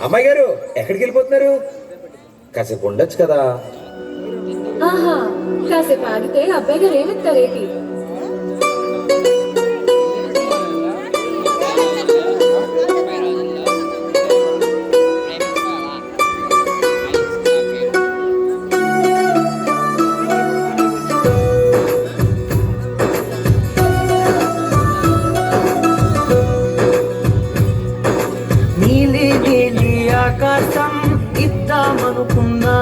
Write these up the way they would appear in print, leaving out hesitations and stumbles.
అమ్మాయి గారు ఎక్కడికి వెళ్ళిపోతున్నారు? కాసేపు ఉండొచ్చు కదా. ఆహా, కాసేపు ఆగితే అబ్బాయి గారు ఏమిస్తారేంటి? ఆకాశం ఇద్దామనుకున్నా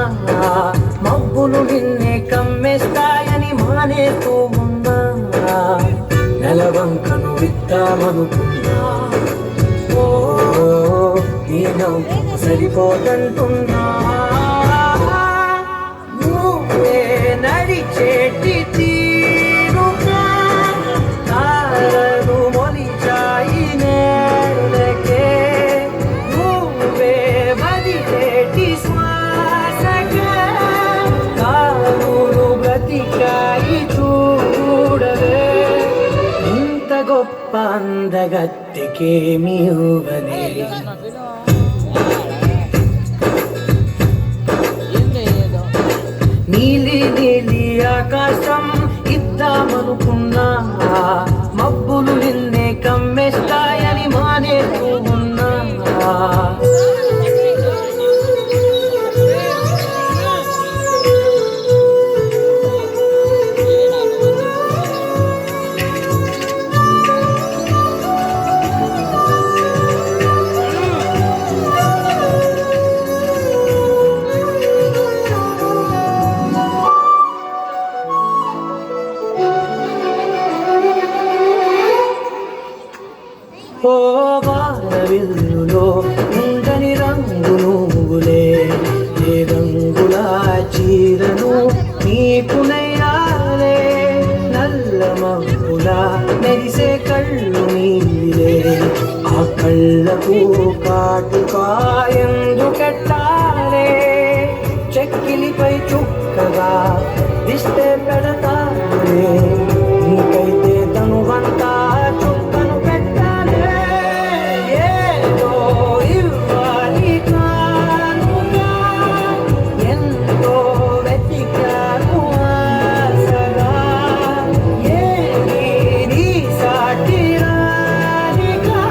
మబ్బులు నిన్నే కమ్మేస్తాయని మానేస్తూ ఉన్నా నెలవంకను ఇద్దామనుకున్నా ఓ నీ నవ్వు సరిపోదంటున్నా నువ్వే నడిచేటి తీరుగా తారలు మొలిచాయి నేలకే నువ్వే వదిలేటి శ్వాసగా కారులు బ్రతికాయి చూడవే ఇంత గొప్ప అందగత్తెకేమీ ఊవనే నీలి నీలి ఆకాశం ఇద్దామనుకున్నా మబ్బులు నిన్నే కమ్మేస్తాయని మానేస్తూ ఉన్నా ఓ వారవిల్లులో ఉండని రంగు నువ్వులే ఏ రంగుల చీరను నీకు నెయ్యాలే నల్ల మబ్బుల మెరిసే కళ్ళు నీవిలే ఆ కళ్ళకు కాటుకా ఎందుకెట్టాలే చెక్కిలిపై చుక్కగా దిష్టే పెడతానే నీకైతే తనువంతా చుక్కను పెట్టాలే ఏదో ఇవ్వాలి కానుగా ఎంతో వెతికాను ఆశగా ఏమీ నీ సాటి రానిగా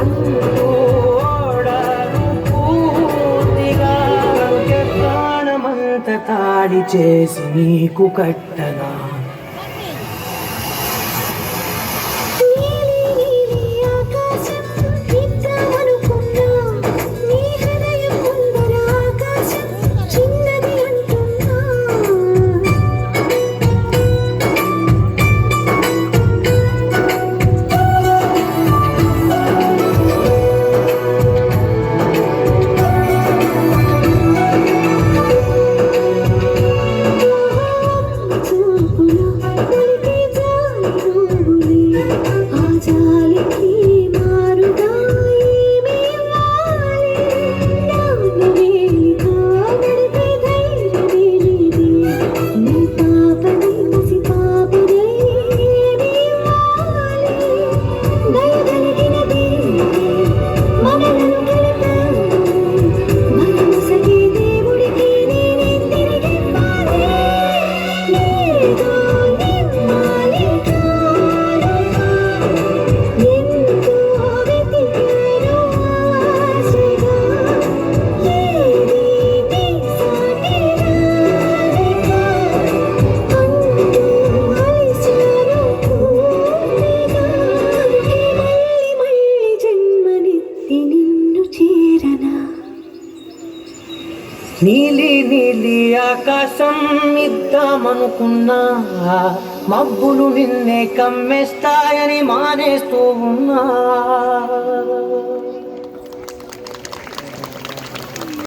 అంటూ ఓడను పూర్తిగా ప్రాణమంత తాడి చేసి నీకు కట్టనా నీలి నీలి ఆకాశం ఇద్దామనుకున్నా మబ్బులు నిన్నే కమ్మేస్తాయని మానేస్తూ ఉన్నా